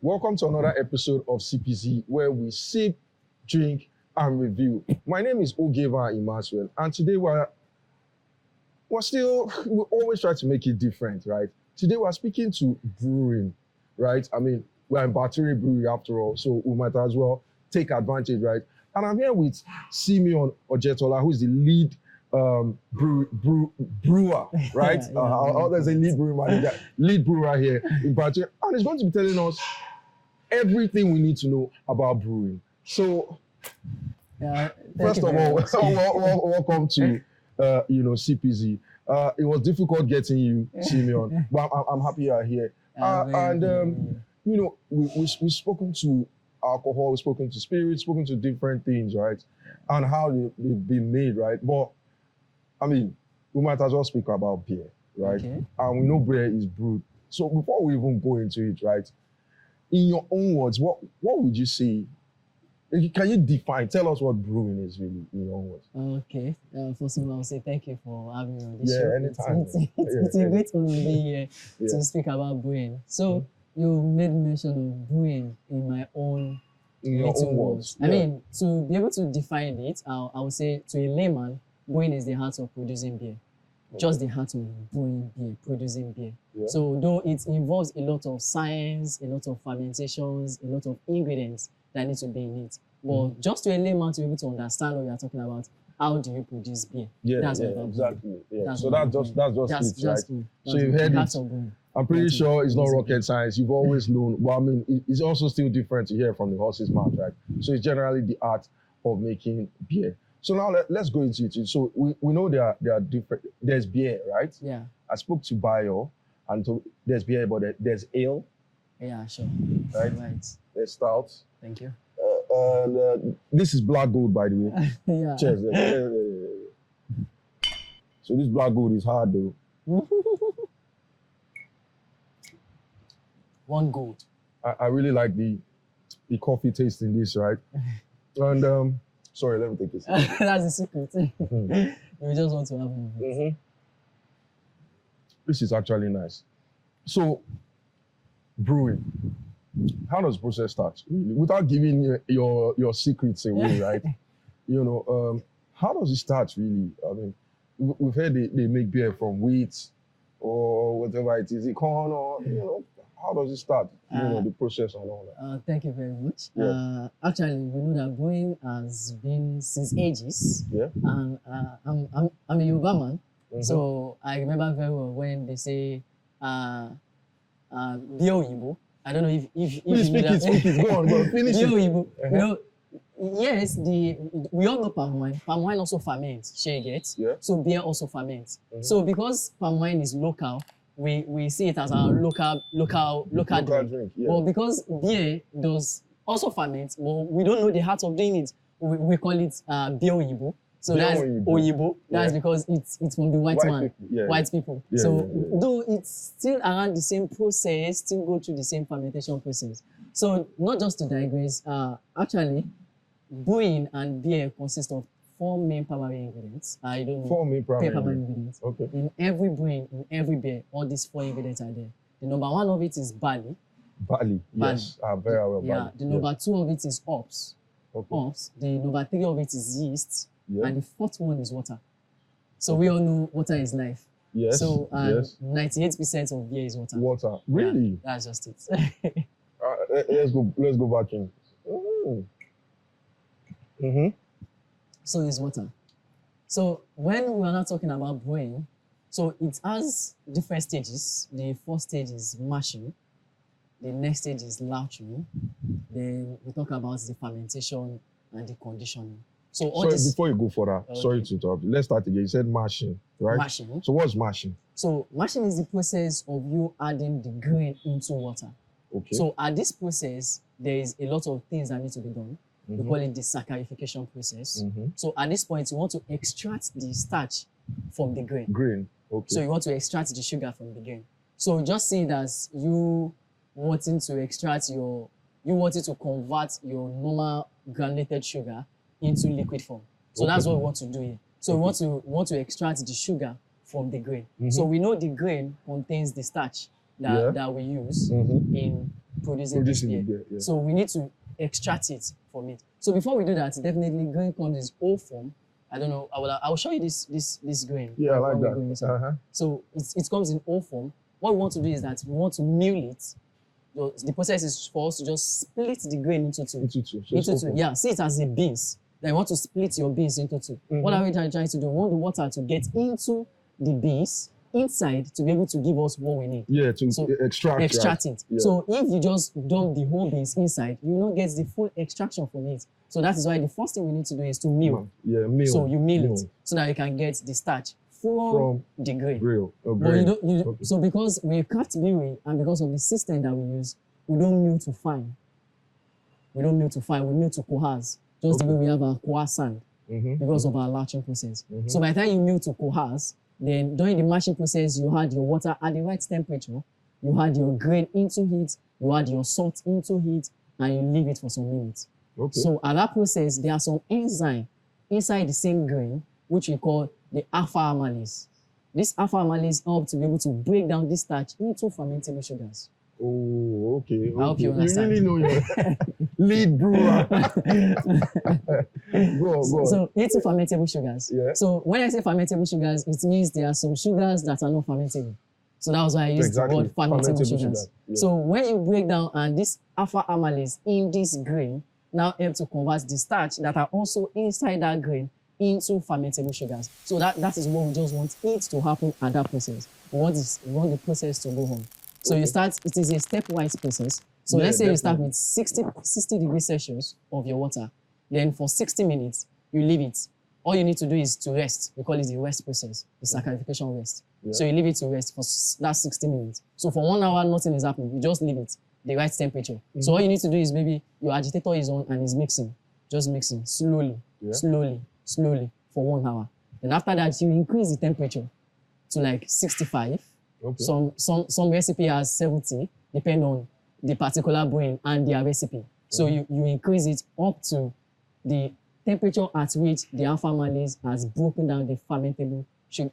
Welcome to another episode of CPZ where we sip, drink, and review. My name is Ogeva Emmanuel, and today we always try to make it different, right? Today we're speaking to brewing, right? I mean, we're in Bature Brewery after all, so we might as well take advantage, right? And I'm here with Simeon Ojetola, who's the lead brewer, right? There's a lead brewer manager, lead brewer here in Bature, and he's going to be telling us everything we need to know about brewing. So, first of all, welcome to CPZ. It was difficult getting you, Simeon, but I'm happy you're here. We've spoken to alcohol, we've spoken to spirits, spoken to different things, right? And how they've been made, right? But I mean, we might as well speak about beer, right? Okay. And we know beer is brewed. So before we even go into it, right? In your own words, what would you say? Can you define? Tell us what brewing is really in your own words. Okay. First of all, I'll say thank you for having me on this show. Yeah, anytime. It's a great honor to be here to speak about brewing. So you made mention of brewing in my own words. Yeah. I mean, to be able to define it, I would say to a layman, brewing is the art of producing beer. Just the art of brewing beer, producing beer. Yeah. So though it involves a lot of science, a lot of fermentations, a lot of ingredients that need to be in it. But just to a layman to be able to understand what we are talking about, how do you produce beer? That's exactly. Yeah. So that's just it, right? So you've heard it. I'm pretty sure it's not rocket science. You've always known. But I mean, it's also still different to hear from the horse's mouth, right? So it's generally the art of making beer. So now let's go into it. So we know there are different. There's beer, right? Yeah. I spoke to Bayo, and there's beer, but there's ale. Yeah, sure. Right. There's stout. Thank you. And this is black gold, by the way. Yeah. Cheers. So this black gold is hard, though. One gold. I really like the coffee taste in this, right? And sorry, let me take this. That's the secret. We just want to have more of it. This is actually nice. So, brewing. How does the process start? Really? Without giving your secrets away, right? How does it start, really? I mean, we've heard they make beer from wheat or whatever it is, corn or, how does it start? The process and all that. Thank you very much. Yeah. Actually, we know that brewing has been since ages. Yeah. And I'm a Yoruba man, so I remember very well when they say beer oyinbo. I don't know if Please you speak know that. Speak it. Go on, finish Beer it. oyinbo. Yes, we all know palm wine. Palm wine also ferments, share get. Yeah. So beer also ferments. So because palm wine is local, we see it as our local drink. Yeah. But because beer does also ferment, well, we don't know the heart of doing it. We call it beer oyinbo. So that's oyinbo. That's because it's from the white people. Yeah, Though it's still around the same process, still go through the same fermentation process. So not just to digress, actually, brewing and beer consist of 4 main primary ingredients. I don't know. 4 main primary ingredients. Okay. In every brewing, in every beer, all these 4 ingredients are there. The number 1 of it is barley. Barley. Yes. Very well. Yeah. Barley. The number 2 of it is hops. Okay. Hops. The number 3 of it is yeast. Yeah. And the 4th one is water. So we all know water is life. Yes. So 98% of beer is water. Water. Really? Yeah, that's just it. Let's go back in. So it's water. So when we are not talking about brewing, so it has different stages. The first stage is mashing. The next stage is latching. Then we talk about the fermentation and the conditioning. So before you go further, sorry to interrupt. Let's start again. You said mashing, right? Mashing. So what's mashing? So mashing is the process of you adding the grain into water. Okay. So at this process, there is a lot of things that need to be done. We call it the saccharification process. So at this point, you want to extract the starch from the grain. Grain, okay. So you want to extract the sugar from the grain. So just see it as you wanting to convert your normal granulated sugar into liquid form. So that's what we want to do here. So we want to extract the sugar from the grain. So we know the grain contains the starch. that we use in producing this beer. Yeah. So we need to extract it from it. So before we do that, definitely grain comes in O form. I don't know. I will show you this grain. Yeah, I like that. So it comes in O form. What we want to do is that we want to mill it. The process is for us to just split the grain into two. Into two. Yeah, see it as a beans. Then you want to split your beans into two. What are we trying to do? We want the water to get into the beans inside to be able to give us what we need. Yeah, to extract right? it. Yeah. So if you just dump the whole beans inside, you will not get the full extraction from it. So that is why the first thing we need to do is to mill. Yeah, mill. So you mill it so that you can get the starch from the grain. But so because we're craft brewery and because of the system that we use, we don't mill to fine. We don't mill to fine, we mill to coarse. Just the way we have our coarse sand because of our latching process. So by the time you mill to coarse, then during the mashing process, you had your water at the right temperature, you had your grain into heat, you had your salt into heat, and you leave it for some minutes. So at that process, there are some enzyme inside the same grain, which we call the alpha amylase. This alpha amylase helps to be able to break down this starch into fermentable sugars. Oh, okay. I hope you understand. You really know your lead brewer. Go on. So into fermentable sugars. Yeah. So when I say fermentable sugars, it means there are some sugars that are not fermentable. So that was why I used the word fermentable sugars. Yeah. So when you break down and this alpha amylase in this grain now help to convert the starch that are also inside that grain into fermentable sugars. So that is what we just want it to happen at that process. We want the process to go on. So you start, it is a stepwise process. So let's say you start with 60 degrees Celsius of your water. Then for 60 minutes, you leave it. All you need to do is to rest. We call it the rest process, the saccharification rest. Yeah. So you leave it to rest for that 60 minutes. So for 1 hour, nothing is happening. You just leave it, the right temperature. So all you need to do is maybe your agitator is on and is mixing. Just mixing slowly, slowly for 1 hour. Then after that, you increase the temperature to like 65. Some recipe has 70, depend on the particular brewing and their recipe. So you increase it up to the temperature at which the alpha amylase has broken down the fermentable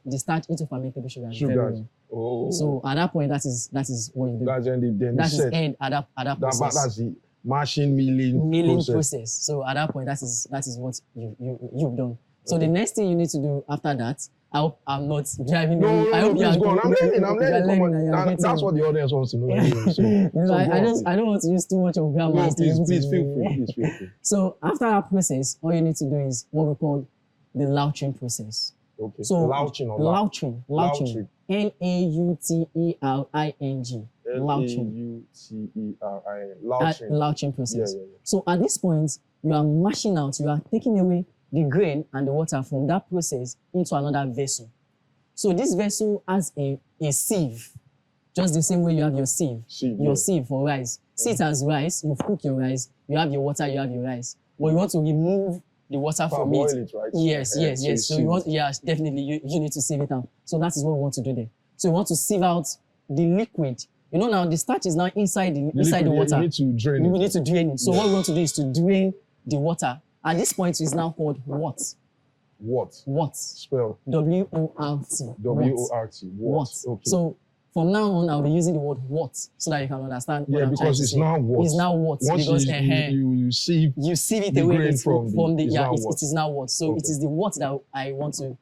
the starch into fermentable sugars. Oh. So at that point, that is what you do. That is end at that process. That's the mashing milling process. So at that point, that is what you've done. So the next thing you need to do after that, I hope I'm not driving. No, I hope please go on. I'm learning. That's what the audience wants to know. I don't want to use too much of grammar. No, please feel free. So after that process, all you need to do is what we call the louching process. Okay. So louching. Lautering. Louching process. Yeah. So at this point, you are mashing out. You are taking away the grain and the water from that process into another vessel. So this vessel has a sieve, just the same way you have your sieve sieve for rice. See it as rice, you've cooked your rice, you have your water, you have your rice. But you want to remove the water from it. Right? Yes. So you want, definitely, you need to sieve it out. So that is what we want to do there. So we want to sieve out the liquid. You know now the starch is now inside the water. You need to drain it. We need to drain it. So what we want to do is to drain the water. At this point, it's now called wort. Wort. Spell. W-O-R-T. W-O-R-T. Wort. Okay. So from now on, I'll be using the word wort so that you can understand what I'm trying to say. It's now wort. It's now wort. Once because you sieve it away from the it is now wort. So it is the wort that I want to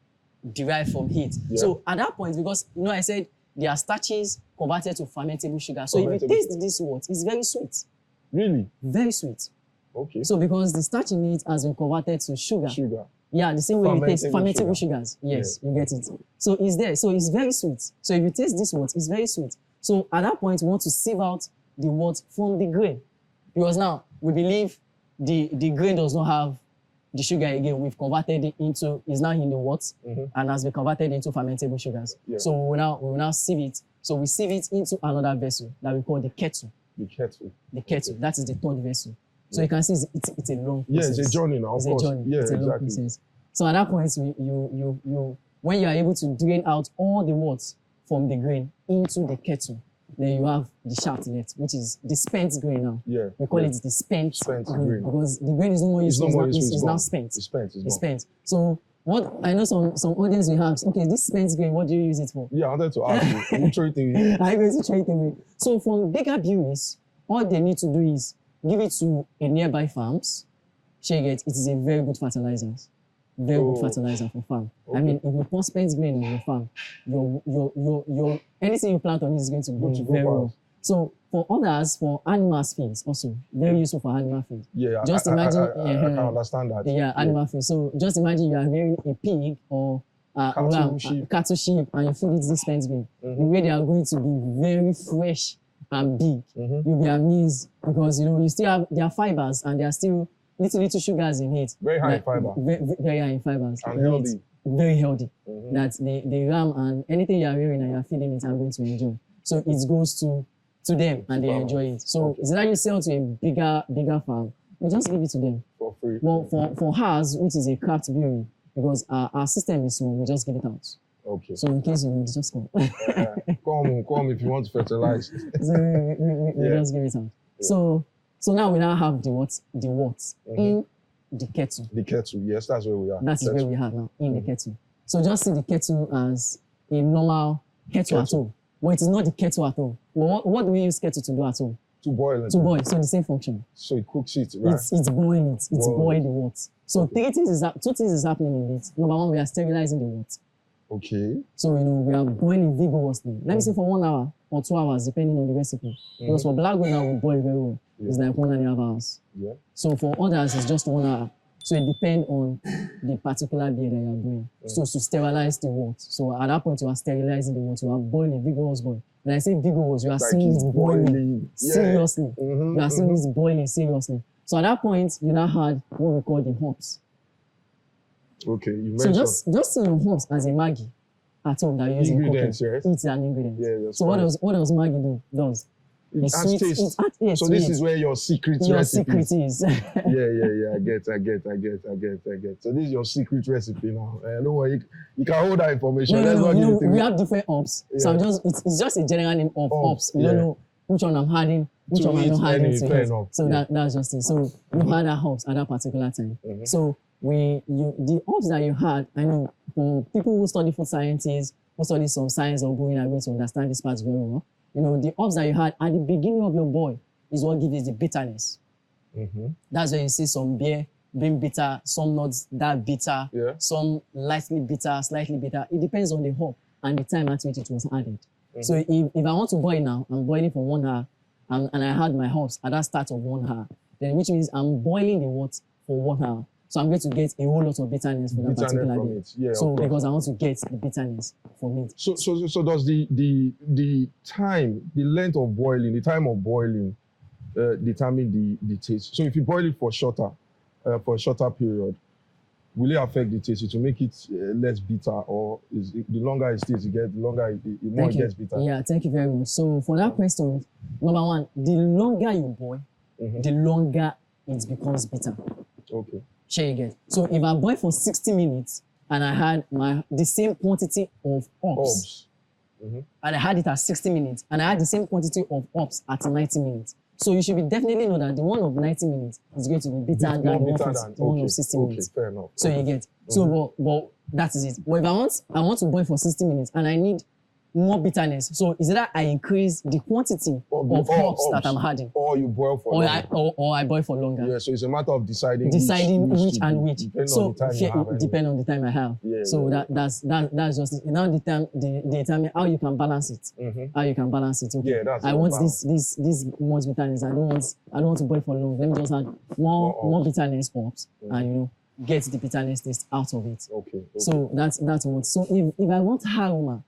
derive from heat. Yeah. So at that point, because I said there are starches converted to fermentable sugar. So if you taste this wort, it's very sweet. Really? Very sweet. Okay. So because the starch in it has been converted to sugar. Yeah, the same way you taste fermentable sugars. Yes, you get it. So it's there. So it's very sweet. So if you taste this wort, it's very sweet. So at that point, we want to sieve out the wort from the grain. Because now we believe the grain does not have the sugar again. We've converted it into, it's now in the wort and has been converted into fermentable sugars. Yeah. So we will now sieve it. So we sieve it into another vessel that we call the kettle. The kettle. That is the third vessel. So you can see it's a long process. Yeah, it's a journey now, of course. Yeah, it's a long process. So at that point, you when you are able to drain out all the worts from the grain into the kettle, then you have the shaft left, which is the spent grain now. Yeah. We call it the spent grain because the grain is no more used. It's now spent. It's spent. So what I know some audience will have, okay, this spent grain, what do you use it for? Yeah, I wanted to ask you. Which thing? I'm going to try it away. So for bigger breweries, all they need to do is give it to a nearby farms. Share it is a very good fertilizer. Very good fertilizer for farm. Okay. I mean, if you pour spent grain on your farm, your anything you plant on it is going to grow very well. So for others, for animal feeds also, very useful for animal feed. Yeah, just imagine. I can understand that. Yeah, animal feed. So just imagine you are rearing a pig or cattle, sheep, and you feed it this spent grain. The way they are going to be very fresh and big. You'll be amazed because you still have their fibers and they are still little sugars in it. Very high in fiber. Very high in fibers. And healthy. Very healthy. That the ram and anything you are rearing and you are feeding it are going to enjoy. So it goes to them and they enjoy it. So it's either you sell to a bigger farm, or just give it to them. For free. Well, for ours, which is a craft brewery, because our system is small, we just give it out. Okay. So in case you need, just call. Come if you want to fertilize. So we just give it out. Yeah. So now we now have the what in the kettle. The kettle, yes, that's where we are. That is where we are now, in the kettle. So just see the kettle as a normal kettle at all. But it is not the kettle at all. But what do we use kettle to do at all? To boil it. To boil, so the same function. So it cooks it, right? It's boiling it. It's boiling the water. So two things is happening in it. Number one, we are sterilizing the water. Okay. So we are boiling vigorously. Let me say for 1 hour or 2 hours, depending on the recipe. Because for black gold now we boil very well. It's like 1.5 hours. Yeah. So for others, it's just 1 hour. So it depends on the particular beer that you are doing. So to sterilize the water. So at that point, you are sterilizing the water. You are boiling, vigorous boil. When I say vigorous, you are seeing it boiling seriously. You are seeing it boiling seriously. So at that point, you now had what we call the hops. Okay, you mentioned. So just see your hops as a Maggi at home that you're using ingredients, cooking. Yes. It's an ingredient. Yeah, so what does Maggi does? It adds taste. So this is where your secret recipe is. yeah. I get. So this is your secret recipe now. No worry, you can hold that information. No, we have different hops. Yeah. So it's just a general name of hops. We don't know which one I'm adding, which one I'm not adding to it. So that's just it. So you had that hops at that particular time. So the hops that you had, I know for people who study food sciences, who study some science or brewing are going to understand this part very well. The hops that you had at the beginning of your boil is what gives the bitterness. That's where you see some beer being bitter, some not that bitter, some slightly bitter. It depends on the hop and the time at which it was added. So if I want to boil now, I'm boiling for 1 hour and I had my hops at that start of 1 hour, then which means I'm boiling the water for 1 hour. So I'm going to get a whole lot of bitterness from that particular beer. Yeah, so because I want to get the bitterness from it. So does the time, the length of boiling, the time of boiling determine the taste? So if you boil it for a shorter period, will it affect the taste? It will make it less bitter, or the longer it stays, the more it gets bitter? Yeah, thank you very much. So for that question, number one, the longer you boil, the longer it becomes bitter. Okay. Share again. So if I boil for 60 minutes and I had the same quantity of hops, and I had it at 60 minutes, and I had the same quantity of hops at 90 minutes. So you should definitely know that the one of 90 minutes is going to be bitter than the one of 60 minutes. Fair enough. So you get. So but that is it. But if I want to boil for 60 minutes and I need more bitterness. So is that I increase the quantity of hops that I'm adding, or you boil for longer. or I boil for longer. Yeah, so it's a matter of deciding which and which. So depend on the time I have. Yeah, so that's just it. Now determine how you can balance it. How you can balance it. Okay. Yeah, that's I want this much bitterness. I don't want to boil for long. Let me just add more bitterness hops and get the bitterness taste out of it. Okay. So that's what. So if I want aroma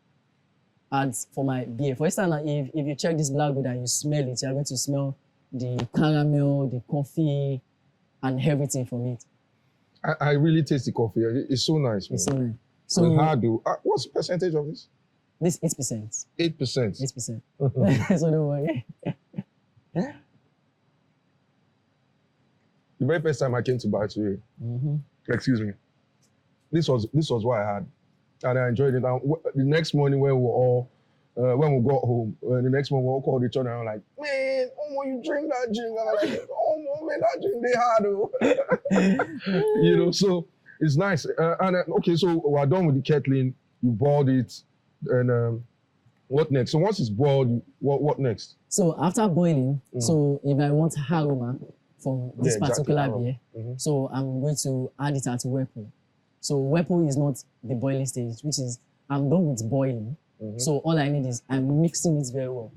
adds for my beer. For instance, if you check this black gold and you smell it, you're going to smell the caramel, the coffee, and everything from it. I really taste the coffee. It's so nice. Man. It's so nice. So how do? What's the percentage of this? This 8%. 8%. 8%. So don't worry. The very first time I came to Bature, excuse me, this was what I had. And I enjoyed it. And the next morning when we got home, the next morning we all called each other and I'm like, man, you drink that drink. And I'm like, man, that drink they hard. So It's nice. Okay, so we're done with the kettling. You boiled it, and what next? So once it's boiled, what next? So after boiling, so if I want aroma from this particular aroma. beer, so I'm going to add it at whirlpool. So whirlpool is not the boiling stage, which is I'm done with boiling. So all I need is I'm mixing it very well.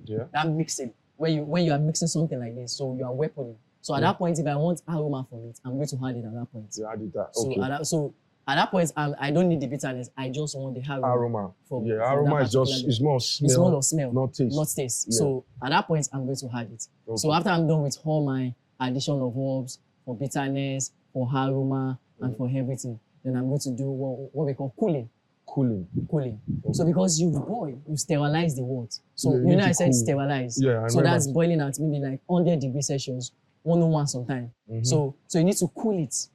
Yeah. That mixing, when you are mixing something like this, so you are whirlpooling. So at that point, if I want aroma from it, I'm going to add it at that point. You added that. So Okay. At that point, I don't need the bitterness. I just want the aroma. From aroma is just it's more smell. It's more of smell, not taste. Not taste. Yeah. So at that point, I'm going to add it. Okay. So after I'm done with all my addition of herbs for bitterness, for aroma, and for everything, then I'm going to do what we call cooling. Cooling. Okay. So because you've boiled, you sterilize the water. So Yeah, you know I said cool. sterilize. Yeah, I so remember. that's boiling at maybe like 100 degrees Celsius, 101 sometimes. So you need to cool it.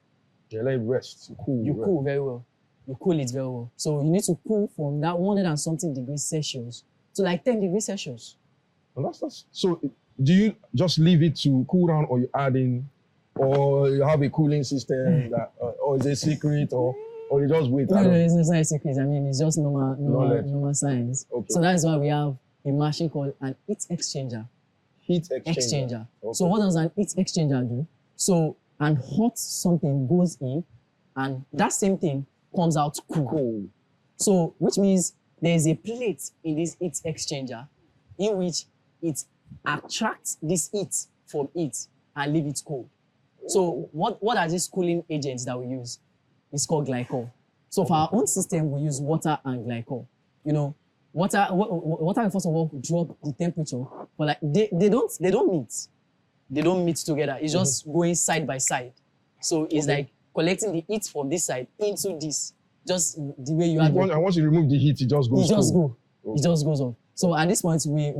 Yeah, let it rest. Cool. You cool very well. You cool it very well. So you need to cool from that 100 and something degrees Celsius to like 10 degrees Celsius. And that's so. Do you just leave it to cool down, or you add in, or you have a cooling system that, or is it secret, or you just wait? No, it's not a secret. I mean, it's just normal science. Okay. So that's why we have a machine called an heat exchanger. Heat exchanger. Okay. So what does an heat exchanger do? So an hot something goes in, and that same thing comes out cool. So which means there is a plate in this heat exchanger in which it attracts this heat from it and leave it cold. So what are these cooling agents that we use? It's called glycol. So for our own system, we use water and glycol. You know, water first of all drop the temperature, but like they don't meet. They don't meet together. It's just going side by side. So it's like collecting the heat from this side into this. Just the way you have it. And once you remove the heat, it just goes. It just goes off. So at this point, we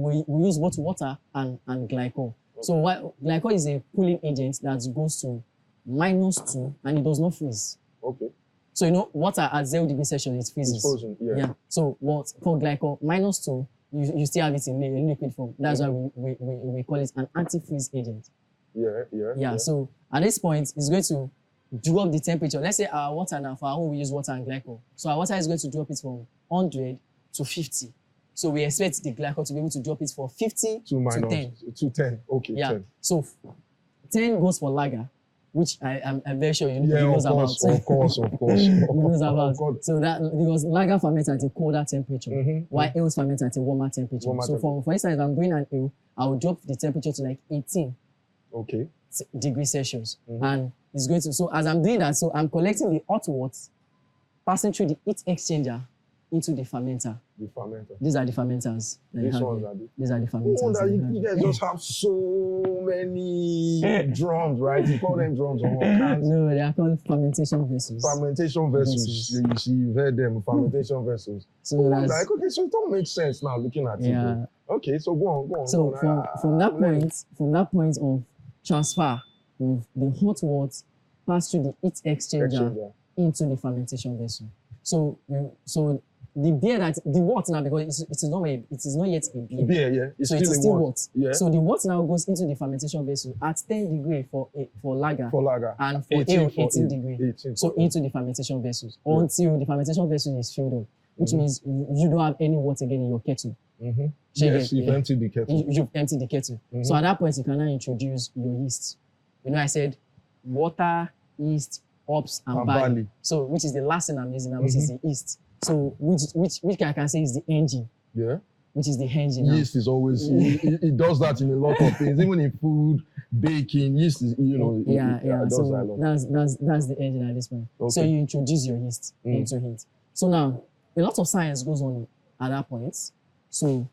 use both water and glycol. So glycol is a cooling agent that goes to -2 and it does not freeze. Okay. So you know, water at 0 degrees Celsius, it freezes. It's frozen, yeah. So what for glycol, -2, you still have it in liquid form. That's why we call it an antifreeze agent. Yeah. So at this point, it's going to drop the temperature. Let's say our water now, for our own, we use water and glycol. So our water is going to drop it from 100 to 50. So we expect the glycol to be able to drop it from 50 to 10. To 10. Okay, yeah. 10. So 10 goes for lager, which I'm very sure you know about. Of course. You knows about. So that because lager ferments at a colder temperature, while ales ferment at a warmer temperature. For instance, if I'm doing an ale, I will drop the temperature to like 18 degrees Celsius. And it's going to, so as I'm doing that, so I'm collecting the hot water, passing through the heat exchanger into the fermenter. These are the fermenters. These are the fermenters. You guys just have so many drums, right? You call them drums or cans? No, they are called fermentation vessels. Fermentation vessels. You see, you've heard them, fermentation vessels. So like, okay, so it don't make sense now looking at it. Okay, so go on. So from that point of transfer of the hot water pass through the heat exchanger into the fermentation vessel. So the beer that the wort now, because it is not yet a beer. It's so it is still wort. Yeah. So the wort now goes into the fermentation vessel at 10 degrees for lager. And for ale 18 degrees. So into the fermentation vessels until the fermentation vessel is filled up, which means you don't have any water again in your kettle. Yes, you've emptied the kettle. You've emptied the kettle. So at that point, you can now introduce your yeast. You know, I said water, yeast, hops, and barley. So which is the last thing I'm using now, which is the yeast. So which I can say is the engine. Yeah. Which is the engine. Yeast is always it does that in a lot of things, even in food, baking. Yeast is it does so that a lot. That's the engine at this point. Okay. So you introduce your yeast into it. So now a lot of science goes on at that point. So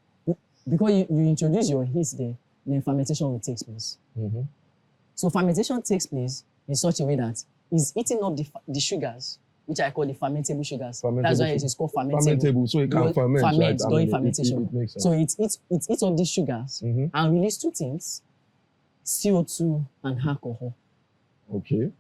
because you introduce your yeast there, then fermentation will take place. So fermentation takes place in such a way that it's eating up the sugars, which I call the fermentable sugars. That's why it is called fermentable. So it can ferment, right? During fermentation. It makes sense. So it eats up these sugars and release two things, CO2 and alcohol. Okay.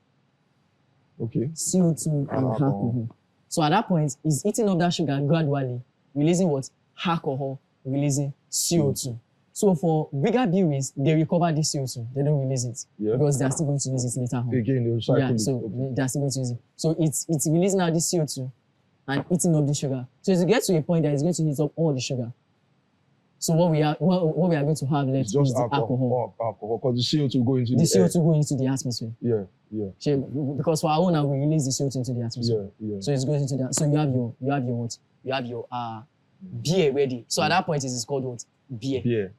CO2 and alcohol. So at that point, it's eating up that sugar gradually, releasing what? Alcohol, releasing CO2. So for bigger breweries, they recover this CO2. They don't release it because they are still going to use it later on. Again, they recycle yeah, it. so they are still going to use it. So it's releasing out this CO2 and eating up the sugar. So it's get to a point that it's going to eat up all the sugar. So what we are going to have left is just the alcohol. Alcohol, because the CO2 go into the CO2 go into the atmosphere. Yeah. Because for our own, we release the CO2 into the atmosphere. Yeah. So it goes into that. So you have your what? You have your beer ready. So at that point, it is called what? Beer.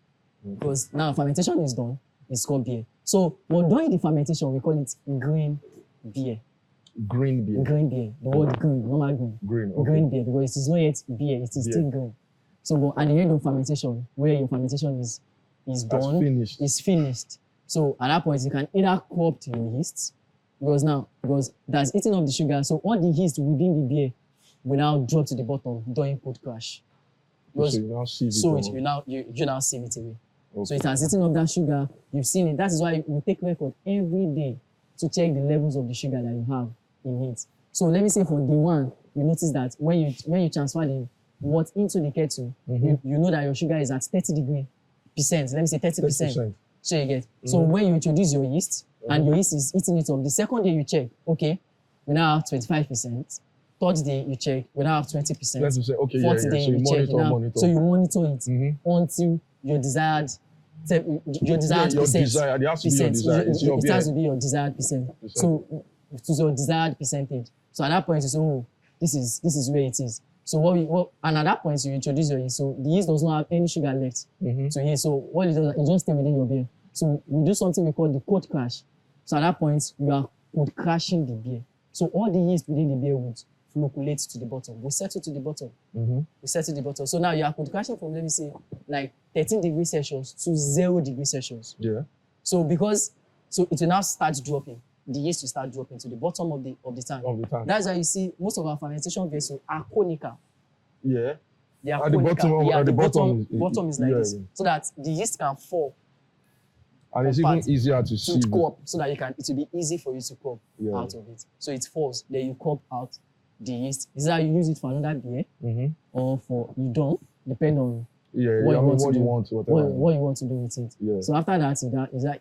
Because now fermentation is done. It's called beer. So when during the fermentation, we call it green beer. Green beer. Green beer. The word green, normal green. Green. Okay. Green beer because it is not yet beer. It is still green. So but at the end of fermentation, where your fermentation is done, is finished. So at that point, you can either corrupt your yeast because that's eating up the sugar. So all the yeast within the beer will now drop to the bottom during cold crash. So you now sieve it. So you now sieve it away. Okay. So it has eaten up that sugar. You've seen it. That is why we take record every day to check the levels of the sugar that you have in it. So let me say for day one, you notice that when you transfer the wort into the kettle, you know that your sugar is at 30%. Let me say 30%. So you get. So when you introduce your yeast and your yeast is eating it up, the second day you check, okay, we now have 25%. Third day you check, we now have 20%. Let's say, okay, Fourth day so you check, monitor. so you monitor it until your desired percent. It has to be your desired. It has to be your desired percent. So it is your desired percentage. So at that point you say, oh, this is where it is. So and at that point you introduce your yeast. So the yeast does not have any sugar left. So what it does, it just stay within your beer. So we do something we call the cold crash. So at that point you are cold crashing the beer. So all the yeast within the beer would flocculate to the bottom. We settle to the bottom. We settle to the bottom. So now you are cold crashing from, let me say, like 13 degrees Celsius to 0 degrees Celsius. Yeah. So it will now start dropping. The yeast will start dropping to the bottom of the tank. That's why you see most of our fermentation vessels are conical. Yeah. They are at conical. The bottom is like this. So that the yeast can fall. And it's even easier to see. So that it will be easy for you to crop out of it. So it falls, then you crop out the yeast. Is that you use it for another beer or for you don't, depend on what you want to do with it. Yeah. So after that,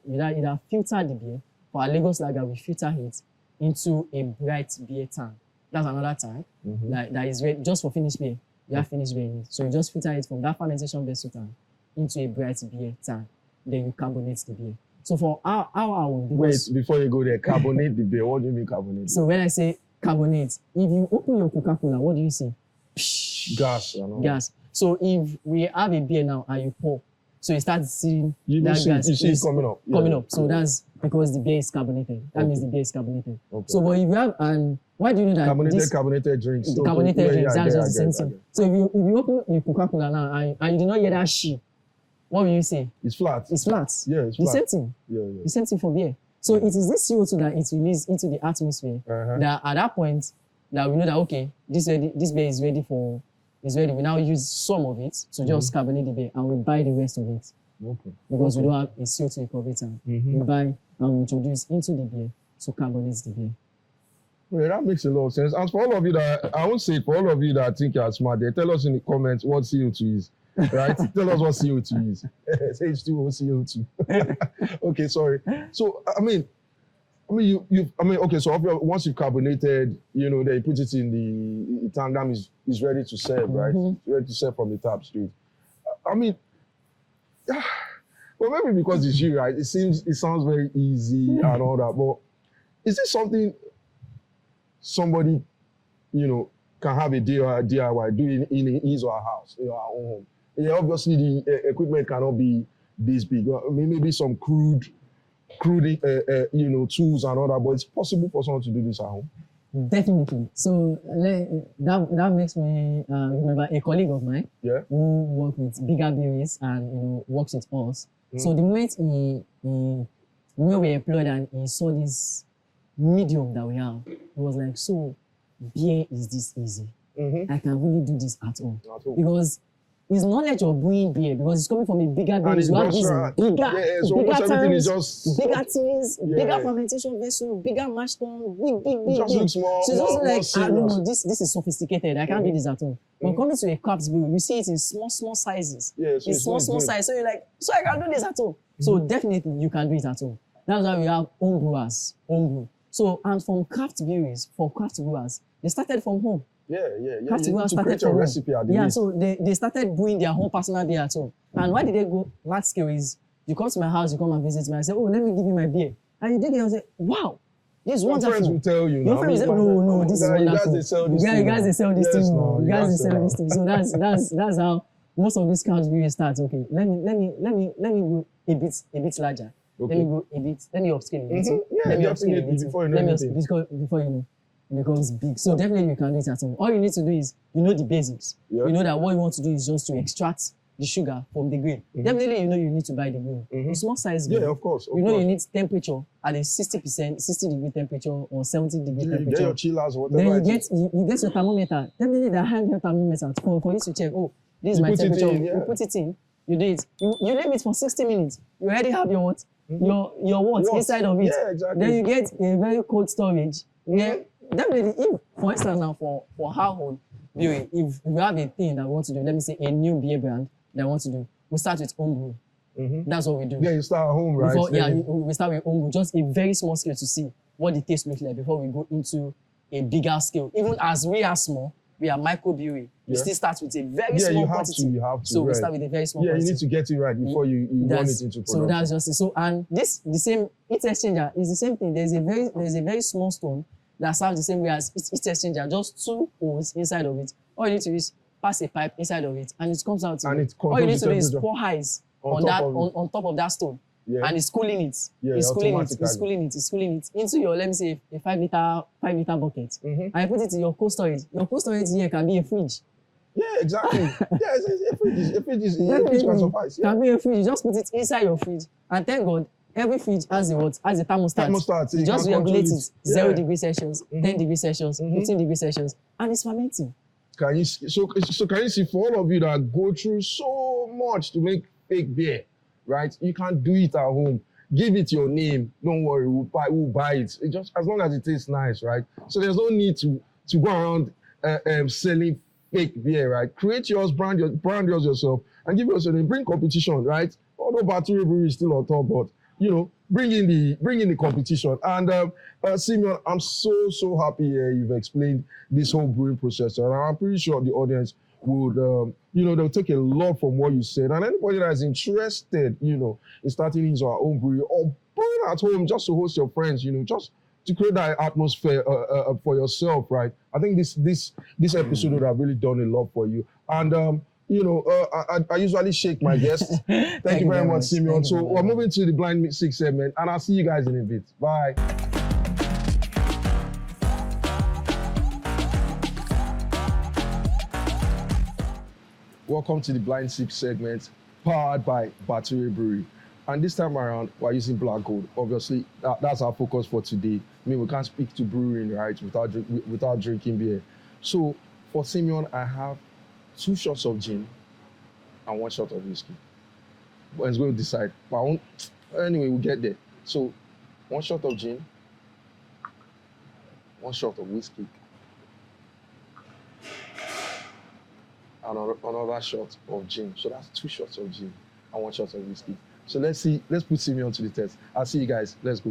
you either filter the beer. For our Lagos lager, we filter it into a bright beer tank. That's another tank that is ready just for finished beer. You have finished beer in it. So you just filter it from that fermentation vessel tank into a bright beer tank. Then you carbonate the beer. So for how I will do. Wait, before you go there, carbonate the beer. What do you mean carbonate? So when I say carbonate, if you open your Coca-Cola, what do you see? Gas. Gas. So if we have a beer now and you pour, so you start seeing that gas. You see it coming up. Coming up. So that's because the beer is carbonated. That means the beer is carbonated. Okay. So but if you have, and why do you know that carbonated drinks? Carbonated drinks, that's just the same thing. So if you open a Coca-Cola now and you do not hear that shit, what will you say? It's flat. It's flat. Yeah, it's flat. The same thing. Yeah. The same thing for beer. So it is this CO2 that it's released into the atmosphere that at that point that we know that okay, this beer is ready. We now use some of it to just carbonate the beer and we buy the rest of it. Okay. Because we don't have a CO2 recovery tank. We buy and we introduce into the beer to carbonate the beer. Well, that makes a lot of sense. And for all of you that, I won't say for all of you that think you are smart, tell us in the comments what CO2 is. Right? Tell us what CO2 is. H2O CO2. Okay, sorry. So so once you've carbonated, then you put it in the tank, that means it's ready to serve, right? It's ready to serve from the tap straight. Well, maybe because it's you, right? It sounds very easy and all that, but is this something somebody, can have a DIY do in his or her house, in our own home? Yeah, obviously the equipment cannot be this big. Maybe some crude tools and all that, but it's possible for someone to do this at home. Definitely. So that makes me remember a colleague of mine who works with bigger breweries and works with us. So the moment when we employed and he saw this medium that we have, he was like, so beer is this easy? I can really do this at all. Because his knowledge of brewing beer, because it's coming from a bigger And business. it's You have these industrial. So bigger almost everything is tanks, just bigger tins, Yeah. bigger fermentation vessel, bigger mash tun, it just looks more, So it's more, just more like, serious. no, this is sophisticated. I can't do this at all. When coming to a craft brew, you see it in small sizes. Yeah, so in it's small not good. size. So you're like, so I can do this at all. So definitely you can do it at all. That's why we have home brewers, home brew. So, and from craft breweries, for craft brewers, they started from home. Yeah. Craft You need brewers to started create your from recipe at home. the Yeah, least. so they started brewing their own personal beer at home. And why did they go large scale is, you come to my house, you come and visit me, I say, oh, let me give you my beer. And you dig it, I say, wow, this is Your wonderful. friends will tell you. Your friends will say, no, this is You wonderful. guys, they sell this Yeah, you thing. guys, they sell this Yes, thing. no, You guys, they yes, sell no. this thing. So that's how most of these craft breweries start. Okay, let me go a bit larger. Okay. Let me go a bit. Let me upscale a little. Yeah, let me upscale a definitely, little. before you know Let me anything. before you know, it becomes big. So definitely you can do it at home. All you need to do is you know the basics. Yeah. You know that what you want to do is just to extract the sugar from the grain. Definitely you know you need to buy the grain. A small size grain. Yeah, of course. You know you need temperature at a 60-degree temperature or 70-degree You temperature. get your chillers or Then whatever. you get your thermometer. Definitely the handheld thermometer for you to check. Oh, this is You my put it temperature. in, yeah. You put it in. You do it. You leave it for 60 minutes. You already have your what? Your what What? inside of it. Yeah, exactly. Then you get a very cold storage. Yeah, definitely. If for instance now for household brewing, if we have a thing that we want to do, let me say a new beer brand that I want to do, we start with home brew. That's what we do. Yeah, you start at home, right? We start with home brew, just a very small scale to see what the taste looks like before we go into a bigger scale. Even as we are small, we are micro brewery. We still start with a very small quantity. You have to. So we right. start with a very small Yeah, quantity. you need to get it right before you run it into production. So that's just it. So and this the same heat exchanger is the same thing. There's a very small stone that serves the same way as heat exchanger, just two holes inside of it. All you need to do is pass a pipe inside of it, and it comes out. And it all you need controls to do is temperature. pour ice On on top of that stone. Yeah. And it's cooling it. Yeah, it's cooling it. automatically. It's cooling it into your, let me say, a 5 liter bucket. And you put it in your cold storage. Your cold storage here can be a fridge. Yeah, exactly. A fridge can suffice. Yeah. Can be a fridge. You just put it inside your fridge. And thank God, every fridge has a thermostat. Thermostat, You just can regulate control it. Yeah. 0 degrees Celsius, 10 degrees Celsius, 15 degrees Celsius. And it's fermenting. Can you so can you see, for all of you that go through so much to make fake beer, right? You can do it at home. Give it your name. Don't worry, we'll buy it. It just as long as it tastes nice, right? So there's no need to go around selling fake beer, right? Create yours, brand yours yourself, and give yourself a bring competition, right? Although Bature Brewery is still on top, but bring in the competition. And Simeon, I'm so happy you've explained this whole brewing process, and I'm pretty sure the audience would they'll take a lot from what you said. And anybody that is interested, in starting his or her own brewery or brewing at home just to host your friends, just to create that atmosphere for yourself, right? I think this episode would have really done a lot for you. And I usually shake my guests. Thank you very much, Simeon. So we're moving to the Blind Mix 6 segment, and I'll see you guys in a bit. Bye. Welcome to the Blind Sip segment, powered by Bature Brewery. And this time around, we're using Black Gold. Obviously, that's our focus for today. I mean, we can't speak to brewing, right, without drinking beer. So for Simeon, I have 2 shots of gin and 1 shot of whiskey. But it's going to decide. But anyway, we'll get there. So 1 shot of gin, 1 shot of whiskey, and another shot of gin. So that's 2 shots of gin and 1 shot of whiskey. So let's put Simeon to the test. I'll see you guys. Let's go.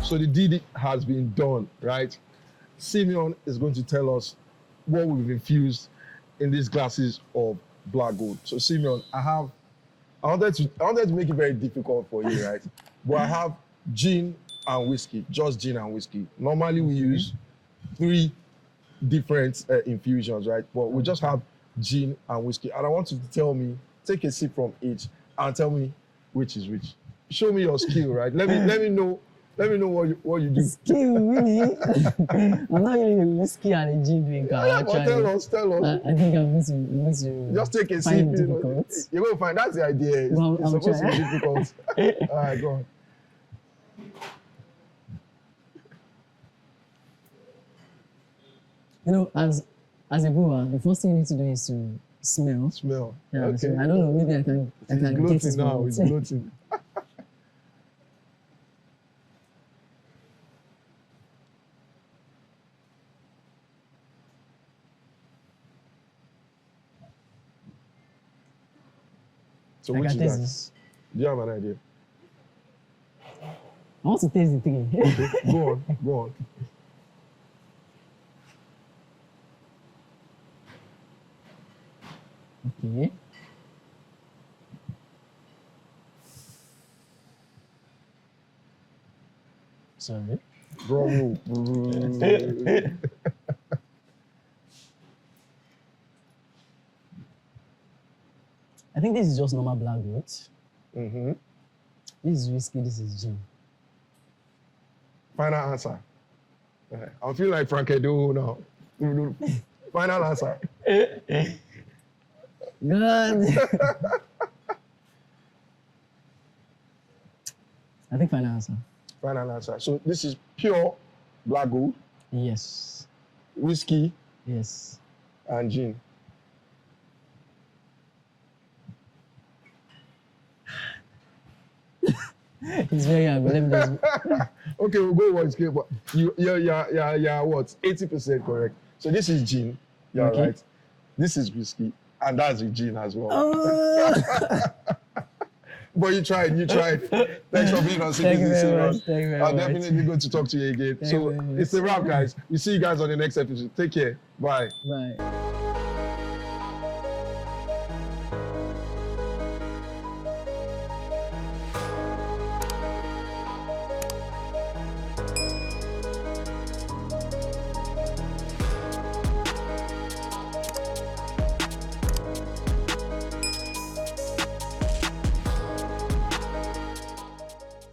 So the deed has been done, right? Simeon is going to tell us what we've infused in these glasses of Black Gold. So Simeon, I wanted to make it very difficult for you, right? But I have gin and whiskey, just gin and whiskey. Normally we use 3 different infusions, right? But we just have gin and whiskey. And I want you to take a sip from each and tell me which is which. Show me your skill, right? Let me know what you do. Skill, really? I'm not really a whiskey and a gin drinker. Yeah, but tell us. I think I'm going to Just take a sip. find it difficult. You're going to find that's the idea. Well, It's I'm supposed to be trying. difficult. All right, go on. You know, as a brewer, the first thing you need to do is to smell. Smell. Yeah, Okay. so I don't know, maybe I can It's get gloating it now. from It's it. gloating. So I which can is taste that? this. Do you have an idea? I want to taste the thing. Okay, go on, go on. Okay. Sorry. Bro. I think this is just normal black goat. Mm-hmm. This is whiskey, this is gin. Final answer. I feel like Frank Edo now. Final answer. Good. I think final answer. Final answer. So this is pure black gold, Yes. whiskey, Yes. and gin. It's very hard, but let me just. Okay, we'll go one scale. But you're what? 80% correct. So this is gin. You're Okay. right. This is whiskey, and that's the gin as well. Oh! But you tried. Thanks for being on Thank you CPC very much. Serious. Thank you very I'm much. definitely going to talk to you again. Thank So you very much. it's a wrap, guys. We see you guys on the next episode. Take care. Bye. Bye.